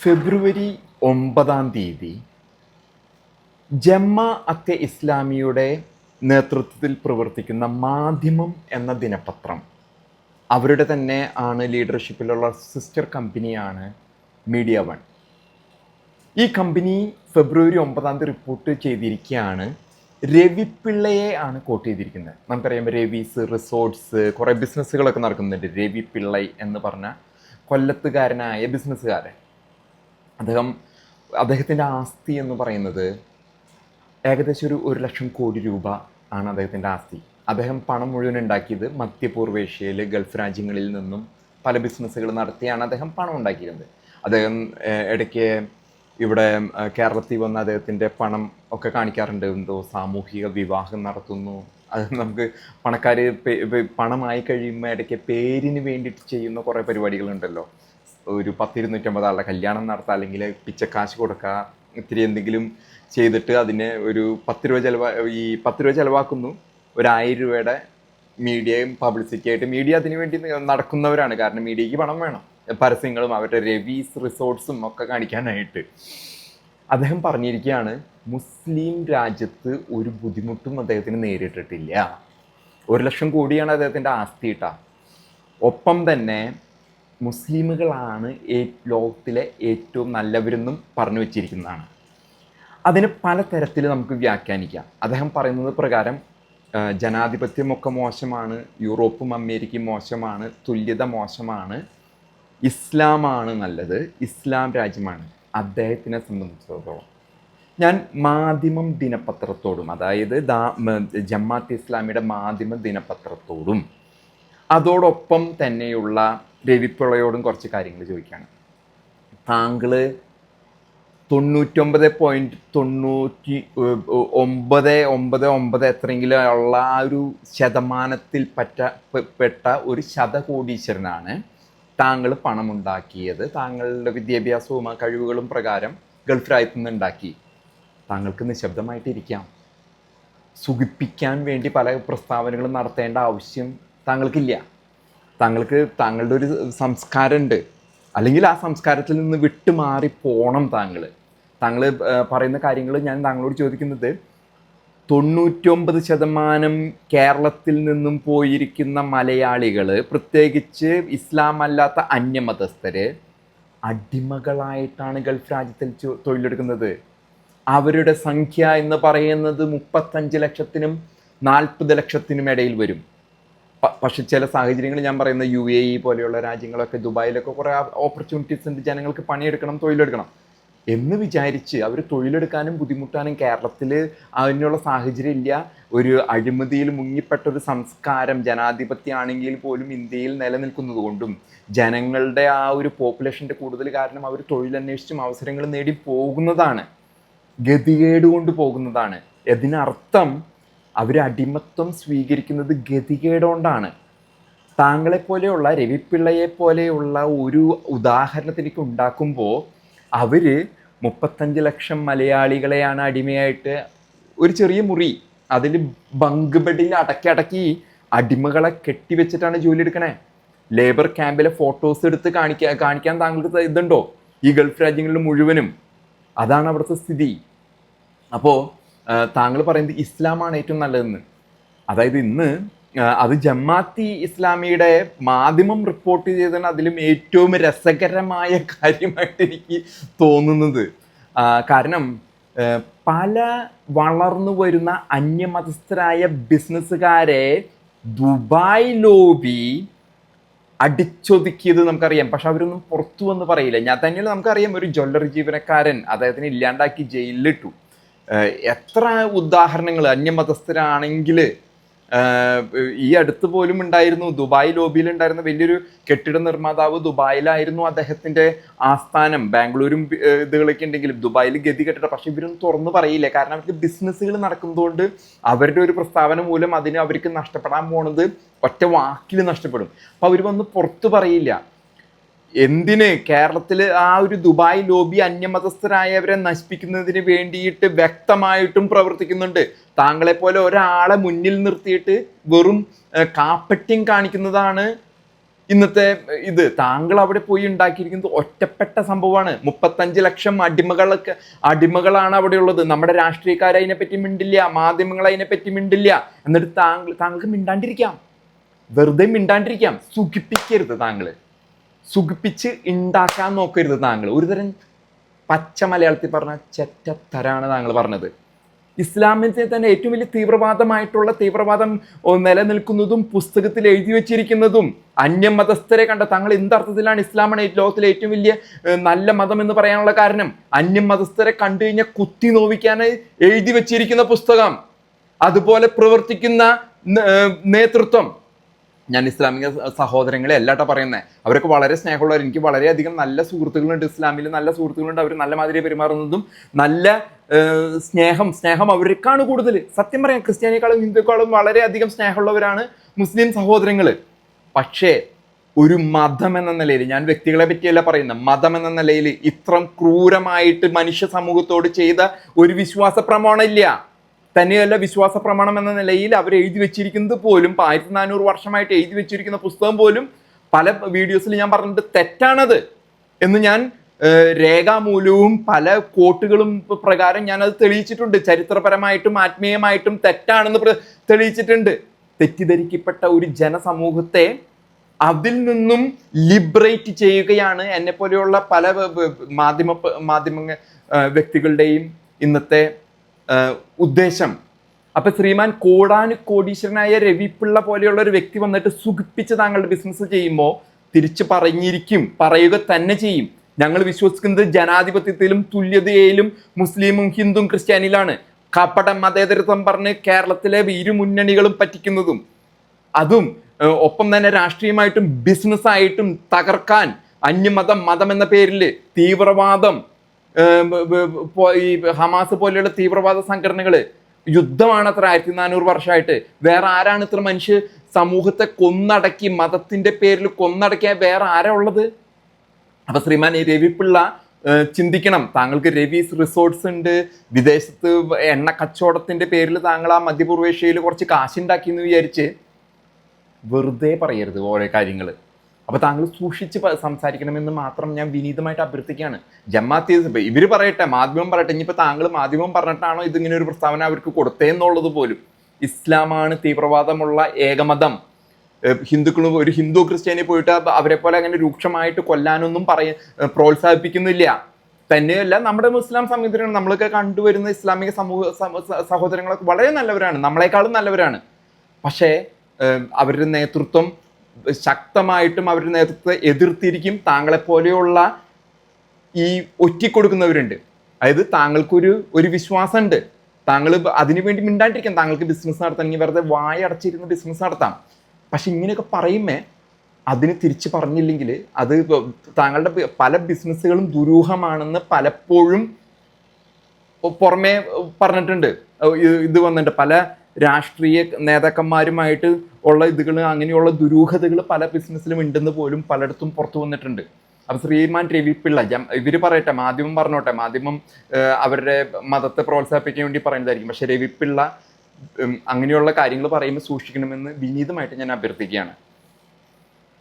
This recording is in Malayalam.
ഫെബ്രുവരി 9 ജമാ അത്തെ ഇസ്ലാമിയുടെ നേതൃത്വത്തിൽ പ്രവർത്തിക്കുന്ന മാധ്യമം എന്ന ദിനപത്രം, അവരുടെ തന്നെ ആണ് ലീഡർഷിപ്പിലുള്ള സിസ്റ്റർ കമ്പനിയാണ് മീഡിയ വൺ. ഈ കമ്പനി ഫെബ്രുവരി 9 റിപ്പോർട്ട് ചെയ്തിരിക്കുകയാണ്. രവി പിള്ളയെ ആണ് കോട്ട് ചെയ്തിരിക്കുന്നത്. നമുക്കറിയാം, രവീസ് റിസോർട്ട്സ് കുറേ ബിസിനസ്സുകളൊക്കെ നടക്കുന്നുണ്ട്. രവി പിള്ളൈ എന്ന് പറഞ്ഞ കൊല്ലത്തുകാരനായ ബിസിനസ്സുകാരൻ. അദ്ദേഹത്തിൻ്റെ ആസ്തി എന്ന് പറയുന്നത് ഏകദേശം ഒരു 1,00,000 കോടി രൂപ ആണ് അദ്ദേഹത്തിൻ്റെ ആസ്തി. അദ്ദേഹം പണം മുഴുവൻ ഉണ്ടാക്കിയത് മധ്യപൂർവേഷ്യയിൽ ഗൾഫ് രാജ്യങ്ങളിൽ നിന്നും പല ബിസിനസ്സുകൾ നടത്തിയാണ് അദ്ദേഹം പണം ഉണ്ടാക്കിയിരുന്നത്. അദ്ദേഹം ഇടയ്ക്ക് ഇവിടെ കേരളത്തിൽ വന്ന് അദ്ദേഹത്തിൻ്റെ പണം ഒക്കെ കാണിക്കാറുണ്ട്. എന്തോ സാമൂഹിക വിവാഹം നടത്തുന്നു. അത് നമുക്ക് പണക്കാർ പണമായി കഴിയുമ്പോൾ ഇടയ്ക്ക് പേരിന് വേണ്ടിയിട്ട് ചെയ്യുന്ന കുറേ പരിപാടികളുണ്ടല്ലോ. ഒരു 250 ആളുടെ കല്യാണം നടത്തുക, അല്ലെങ്കിൽ പിച്ചക്കാശ് കൊടുക്കുക, ഇത്തിരി എന്തെങ്കിലും ചെയ്തിട്ട് അതിന് ഒരു 10 രൂപ ചിലവാക്കുന്നു. ഒരു 1000 രൂപയുടെ മീഡിയയും പബ്ലിസിറ്റി ആയിട്ട് മീഡിയ അതിനു വേണ്ടി നടക്കുന്നവരാണ്. കാരണം മീഡിയയ്ക്ക് പണം വേണം, പരസ്യങ്ങളും അവരുടെ രവീസ് റിസോർട്ട്സും ഒക്കെ കാണിക്കാനായിട്ട്. അദ്ദേഹം പറഞ്ഞിരിക്കുകയാണ്, മുസ്ലിം രാജ്യത്ത് ഒരു ബുദ്ധിമുട്ടും അദ്ദേഹത്തിന് നേരിട്ടിട്ടില്ല. 1,00,000 കോടിയാണ് അദ്ദേഹത്തിൻ്റെ ആസ്തി ഇട്ട. ഒപ്പം തന്നെ മുസ്ലിമുകളാണ് ലോകത്തിലെ ഏറ്റവും നല്ലവരെന്നും പറഞ്ഞു വച്ചിരിക്കുന്നതാണ്. അതിന് പലതരത്തിൽ നമുക്ക് വ്യാഖ്യാനിക്കാം. അദ്ദേഹം പറയുന്നത് പ്രകാരം ജനാധിപത്യമൊക്കെ മോശമാണ്, യൂറോപ്പും അമേരിക്കയും മോശമാണ്, തുല്യത മോശമാണ്, ഇസ്ലാമാണ് നല്ലത്, ഇസ്ലാം രാജ്യമാണ്. അദ്ദേഹത്തിനെ സംബന്ധിച്ചിടത്തോളം ഞാൻ മാധ്യമം ദിനപത്രത്തോടും, അതായത് ജമാഅത്തെ ഇസ്ലാമിയുടെ മാധ്യമ ദിനപത്രത്തോടും അതോടൊപ്പം തന്നെയുള്ള രവിപ്പിള്ളയോടും കുറച്ച് കാര്യങ്ങൾ ചോദിക്കുകയാണ്. താങ്കൾ 99.9999 എത്രയെങ്കിലും ഉള്ള ആ ഒരു ശതമാനത്തിൽ പെട്ട ഒരു ശതകോടീശ്വരനാണ്. താങ്കൾ പണമുണ്ടാക്കിയത് താങ്കളുടെ വിദ്യാഭ്യാസവും കഴിവുകളും പ്രകാരം ഗൾഫ് രാജ്യത്തു നിന്ന് ഉണ്ടാക്കി. താങ്കൾക്ക് നിശബ്ദമായിട്ടിരിക്കാം. സുഖിപ്പിക്കാൻ വേണ്ടി പല പ്രസ്താവനകളും നടത്തേണ്ട ആവശ്യം താങ്കൾക്കില്ല. താങ്കളുടെ ഒരു സംസ്കാരമുണ്ട്, അല്ലെങ്കിൽ ആ സംസ്കാരത്തിൽ നിന്ന് വിട്ടുമാറി പോകണം. താങ്കൾ പറയുന്ന കാര്യങ്ങൾ ഞാൻ താങ്കളോട് ചോദിക്കുന്നത്, 99% കേരളത്തിൽ നിന്നും പോയിരിക്കുന്ന മലയാളികൾ, പ്രത്യേകിച്ച് ഇസ്ലാം അല്ലാത്ത അന്യമതസ്ഥർ, അടിമകളായിട്ടാണ് ഗൾഫ് രാജ്യത്തിൽ തൊഴിലെടുക്കുന്നത്. അവരുടെ സംഖ്യ എന്ന് പറയുന്നത് 35 ലക്ഷത്തിനും 40 ലക്ഷത്തിനും ഇടയിൽ വരും. പക്ഷെ ചില സാഹചര്യങ്ങൾ ഞാൻ പറയുന്ന UAE പോലെയുള്ള രാജ്യങ്ങളൊക്കെ, ദുബായിലൊക്കെ കുറേ ഓപ്പർച്യൂണിറ്റീസ് ഉണ്ട്. ജനങ്ങൾക്ക് പണിയെടുക്കണം, തൊഴിലെടുക്കണം എന്ന് വിചാരിച്ച് അവർ തൊഴിലെടുക്കാനും ബുദ്ധിമുട്ടാനും കേരളത്തിൽ അതിനുള്ള സാഹചര്യം ഇല്ല. ഒരു അഴിമതിയിൽ മുങ്ങിപ്പെട്ടൊരു സംസ്കാരം ജനാധിപത്യമാണെങ്കിൽ പോലും ഇന്ത്യയിൽ നിലനിൽക്കുന്നത് കൊണ്ടും ജനങ്ങളുടെ ആ ഒരു പോപ്പുലേഷൻ്റെ കൂടുതൽ കാരണം അവർ തൊഴിലന്വേഷിച്ചും അവസരങ്ങൾ നേടി പോകുന്നതാണ്, ഗതികേട് കൊണ്ട് പോകുന്നതാണ്. ഇതിനർത്ഥം അവർ അടിമത്വം സ്വീകരിക്കുന്നത് ഗതികേടുകൊണ്ടാണ്. താങ്കളെപ്പോലെയുള്ള രവിപ്പിള്ളയെ പോലെയുള്ള ഒരു ഉദാഹരണത്തിലേക്ക് ഉണ്ടാക്കുമ്പോൾ അവർ 35 ലക്ഷം മലയാളികളെയാണ് അടിമയായിട്ട് ഒരു ചെറിയ മുറി, അതിൽ ബങ്ക് ബെഡിൽ അടക്കി അടിമകളെ കെട്ടിവെച്ചിട്ടാണ് ജോലി എടുക്കണേ. ലേബർ ക്യാമ്പിലെ ഫോട്ടോസ് എടുത്ത് കാണിക്കാൻ താങ്കൾക്ക് ഇതുണ്ടോ? ഈ ഗൾഫ് രാജ്യങ്ങളിൽ മുഴുവനും അതാണ് അവിടുത്തെ സ്ഥിതി. അപ്പോൾ താങ്കൾ പറയുന്നത് ഇസ്ലാമാണ് ഏറ്റവും നല്ലതെന്ന്. അതായത് ഇന്ന് അത് ജമാഅത്തെ ഇസ്ലാമിയുടെ മാധ്യമം റിപ്പോർട്ട് ചെയ്തതാണ് അതിലും ഏറ്റവും രസകരമായ കാര്യമായിട്ട് എനിക്ക് തോന്നുന്നത്. കാരണം പല വളർന്നു വരുന്ന അന്യമതസ്ഥരായ ബിസിനസ്സുകാരെ ദുബായ് ലോബി അടിച്ചൊതുക്കിയത് നമുക്കറിയാം. പക്ഷെ അവരൊന്നും പുറത്തു വന്ന് പറയില്ല. ഞാൻ തന്നെയാണ്, നമുക്കറിയാം, ഒരു ജ്വല്ലറി ജീവനക്കാരൻ അദ്ദേഹത്തിന് ഇല്ലാണ്ടാക്കി ജയിലിലിട്ടു. എത്ര ഉദാഹരണങ്ങൾ അന്യമതസ്ഥരാണെങ്കിൽ ഈ അടുത്ത് പോലും ഉണ്ടായിരുന്നു. ദുബായ് ലോബിയിൽ ഉണ്ടായിരുന്ന വലിയൊരു കെട്ടിട നിർമ്മാതാവ് ദുബായിലായിരുന്നു അദ്ദേഹത്തിൻ്റെ ആസ്ഥാനം. ബാംഗ്ലൂരും ഇതുകളൊക്കെ ഉണ്ടെങ്കിലും ദുബായിൽ ഗതി കെട്ടിട. പക്ഷെ ഇവരൊന്നും തുറന്നു പറയില്ല. കാരണം അവർക്ക് ബിസിനസ്സുകൾ നടക്കുന്നതുകൊണ്ട് അവരുടെ ഒരു പ്രസ്താവന മൂലം അതിന് അവർക്ക് നഷ്ടപ്പെടാൻ പോണത് ഒറ്റ വാക്കിൽ നഷ്ടപ്പെടും. അപ്പോൾ അവർ വന്ന് പുറത്തു പറയില്ല. എന്തിന്? കേരളത്തിൽ ആ ഒരു ദുബായ് ലോബി അന്യമതസ്ഥരായവരെ നശിപ്പിക്കുന്നതിന് വേണ്ടിയിട്ട് വ്യക്തമായിട്ടും പ്രവർത്തിക്കുന്നുണ്ട്. താങ്കളെപ്പോലെ ഒരാളെ മുന്നിൽ നിർത്തിയിട്ട് വെറും കാപ്പറ്റ്യം കാണിക്കുന്നതാണ് ഇന്നത്തെ താങ്കൾ അവിടെ പോയി ഉണ്ടാക്കിയിരിക്കുന്നത് ഒറ്റപ്പെട്ട സംഭവമാണ്. 35 ലക്ഷം അടിമകളാണ് അവിടെ ഉള്ളത്. നമ്മുടെ രാഷ്ട്രീയക്കാർ അതിനെപ്പറ്റി മിണ്ടില്ല, മാധ്യമങ്ങൾ അതിനെപ്പറ്റി മിണ്ടില്ല. എന്നിട്ട് താങ്കൾക്ക് മിണ്ടാണ്ടിരിക്കാം, വെറുതെ മിണ്ടാണ്ടിരിക്കാം. സുഖിപ്പിക്കരുത്, സുഖിപ്പിച്ച് ഉണ്ടാക്കാൻ നോക്കരുത്. താങ്കൾ ഒരുതരം പച്ച മലയാളത്തിൽ പറഞ്ഞ ചെറ്റത്തരാണ് താങ്കൾ പറഞ്ഞത്. ഇസ്ലാമിന്റെ തന്നെ ഏറ്റവും വലിയ തീവ്രവാദം നിലനിൽക്കുന്നതും പുസ്തകത്തിൽ എഴുതി വെച്ചിരിക്കുന്നതും അന്യമതസ്ഥരെ കണ്ട താങ്കൾ എന്തർത്ഥത്തിലാണ് ഇസ്ലാമാണ് ലോകത്തിലെ ഏറ്റവും വലിയ നല്ല മതം എന്ന് പറയാനുള്ള കാരണം? അന്യമതസ്ഥരെ കണ്ടു കഴിഞ്ഞാൽ കുത്തി നോവിക്കാനായി എഴുതി വെച്ചിരിക്കുന്ന പുസ്തകം, അതുപോലെ പ്രവർത്തിക്കുന്ന നേതൃത്വം. ഞാൻ ഇസ്ലാമിക സഹോദരങ്ങളെ അല്ലാട്ടോ പറയുന്നത്, അവരൊക്കെ വളരെ സ്നേഹമുള്ളവർ. എനിക്ക് വളരെയധികം നല്ല സുഹൃത്തുക്കളുണ്ട്, ഇസ്ലാമിൽ നല്ല സുഹൃത്തുക്കളുണ്ട്. അവർ നല്ല മാതിരി പെരുമാറുന്നതും നല്ല സ്നേഹം അവർക്കാണ് കൂടുതൽ. സത്യം പറയാം, ക്രിസ്ത്യാനിയെക്കാളും ഹിന്ദുക്കളും വളരെയധികം സ്നേഹമുള്ളവരാണ് മുസ്ലിം സഹോദരങ്ങൾ. പക്ഷേ ഒരു മതം എന്ന നിലയിൽ, ഞാൻ വ്യക്തികളെ പറ്റിയല്ല പറയുന്നത്, മതം എന്ന നിലയിൽ ഇത്രം ക്രൂരമായിട്ട് മനുഷ്യ സമൂഹത്തോട് ചെയ്ത ഒരു വിശ്വാസ പ്രമാണമില്ല. തന്നെയല്ല, വിശ്വാസ പ്രമാണം എന്ന നിലയിൽ അവർ എഴുതി വെച്ചിരിക്കുന്നത് പോലും 1400 വർഷമായിട്ട് എഴുതി വെച്ചിരിക്കുന്ന പുസ്തകം പോലും പല വീഡിയോസിൽ ഞാൻ പറഞ്ഞിട്ട് തെറ്റാണത് എന്ന് ഞാൻ രേഖാമൂലവും പല കോട്ടുകളും പ്രകാരം ഞാനത് തെളിയിച്ചിട്ടുണ്ട്. ചരിത്രപരമായിട്ടും ആത്മീയമായിട്ടും തെറ്റാണെന്ന് തെളിയിച്ചിട്ടുണ്ട്. തെറ്റിദ്ധരിക്കപ്പെട്ട ഒരു ജനസമൂഹത്തെ അതിൽ നിന്നും ലിബറേറ്റ് ചെയ്യുകയാണ് എന്നെ പോലെയുള്ള പല മാധ്യമ വ്യക്തികളുടെയും ഇന്നത്തെ ഉദ്ദേശം. അപ്പൊ ശ്രീമാൻ കോടീശ്വരനായ രവിപിള്ള പോലെയുള്ള ഒരു വ്യക്തി വന്നിട്ട് സുഖിപ്പിച്ച് താങ്കളുടെ ബിസിനസ് ചെയ്യുമ്പോൾ തിരിച്ച് പറയുക തന്നെ ചെയ്യും. ഞങ്ങൾ വിശ്വസിക്കുന്നത് ജനാധിപത്യത്തിലും തുല്യതയിലും മുസ്ലിമും ഹിന്ദുവും ക്രിസ്ത്യാനിയിലാണ്. കപട മതേതരത്വം പറഞ്ഞ് കേരളത്തിലെ ഇരു മുന്നണികളും പറ്റിക്കുന്നതും അതും ഒപ്പം തന്നെ രാഷ്ട്രീയമായിട്ടും ബിസിനസ്സായിട്ടും തകർക്കാൻ മതം എന്ന പേരിൽ തീവ്രവാദം, ഈ ഹമാസ് പോലെയുള്ള തീവ്രവാദ സംഘടനകൾ യുദ്ധമാണ് അത്ര 1400 വർഷമായിട്ട്. വേറെ ആരാണ് ഇത്ര മനുഷ്യ സമൂഹത്തെ കൊന്നടക്കി മതത്തിന്റെ പേരിൽ കൊന്നടക്കിയ വേറെ ആരാ ഉള്ളത്? അപ്പൊ ശ്രീമാൻ രവിപിള്ള ചിന്തിക്കണം. താങ്കൾക്ക് രവീസ് റിസോർട്ട്സ് ഉണ്ട്, വിദേശത്ത് എണ്ണ കച്ചവടത്തിന്റെ പേരിൽ താങ്കൾ ആ മധ്യപൂർവേഷ്യയിൽ കുറച്ച് കാശുണ്ടാക്കി എന്ന് വിചാരിച്ച് വെറുതെ പറയരുത് ഓരോ കാര്യങ്ങൾ. അപ്പൊ താങ്കൾ സൂക്ഷിച്ച് സംസാരിക്കണമെന്ന് മാത്രം ഞാൻ വിനീതമായിട്ട് അഭ്യർത്ഥിക്കുകയാണ്. ജമാഅത്ത് ഇവർ പറയട്ടെ, മാധ്യമം പറയട്ടെ. ഇനിയിപ്പോൾ താങ്കൾ മാധ്യമം പറഞ്ഞിട്ടാണോ ഇതിങ്ങനെ ഒരു പ്രസ്താവന അവർക്ക് കൊടുത്തേന്നുള്ളത് പോലും. ഇസ്ലാമാണ് തീവ്രവാദമുള്ള ഏകമതം. ഹിന്ദുക്കളും ഒരു ഹിന്ദു ക്രിസ്ത്യാനി പോയിട്ട് അവരെ പോലെ അങ്ങനെ രൂക്ഷമായിട്ട് കൊല്ലാനൊന്നും പ്രോത്സാഹിപ്പിക്കുന്നില്ല. തന്നെയല്ല, നമ്മുടെ മുസ്ലിം സമൂഹത്തിലാണ് നമ്മളൊക്കെ കണ്ടുവരുന്ന ഇസ്ലാമിക സഹോദരങ്ങളൊക്കെ വളരെ നല്ലവരാണ്, നമ്മളെക്കാളും നല്ലവരാണ്. പക്ഷേ അവരുടെ നേതൃത്വം ശക്തമായിട്ടും അവരുടെ നേതൃത്വത്തെ എതിർത്തിരിക്കും. താങ്കളെപ്പോലെയുള്ള ഈ ഒറ്റിക്കൊടുക്കുന്നവരുണ്ട്. അതായത് താങ്കൾക്കൊരു വിശ്വാസമുണ്ട്, താങ്കൾ അതിനുവേണ്ടി മിണ്ടാണ്ടിരിക്കാം. താങ്കൾക്ക് ബിസിനസ് നടത്തണമെങ്കിൽ വെറുതെ വായ അടച്ചിരുന്ന് ബിസിനസ് നടത്താം. പക്ഷെ ഇങ്ങനെയൊക്കെ പറയുമേ അതിന് തിരിച്ച് പറഞ്ഞില്ലെങ്കിൽ അത് താങ്കളുടെ പല ബിസിനസ്സുകളും ദുരൂഹമാണെന്ന് പലപ്പോഴും പുറമേ പറഞ്ഞിട്ടുണ്ട്. ഇത് വന്നിട്ടുണ്ട് പല രാഷ്ട്രീയ നേതാക്കന്മാരുമായിട്ട് ഉള്ള അങ്ങനെയുള്ള ദുരൂഹതകൾ പല ബിസിനസ്സിലും ഉണ്ടെന്ന് പോലും പലയിടത്തും പുറത്തു വന്നിട്ടുണ്ട്. അപ്പൊ ശ്രീമാൻ രവിപിള്ള ഇവര് പറയട്ടെ, മാധ്യമം പറഞ്ഞോട്ടെ, മാധ്യമം അവരുടെ മതത്തെ പ്രോത്സാഹിപ്പിക്കാൻ വേണ്ടി പറയുന്നതായിരിക്കും. പക്ഷെ രവിപിള്ള അങ്ങനെയുള്ള കാര്യങ്ങൾ പറയുമ്പോൾ സൂക്ഷിക്കണമെന്ന് വിനീതമായിട്ട് ഞാൻ അഭ്യർത്ഥിക്കുകയാണ്.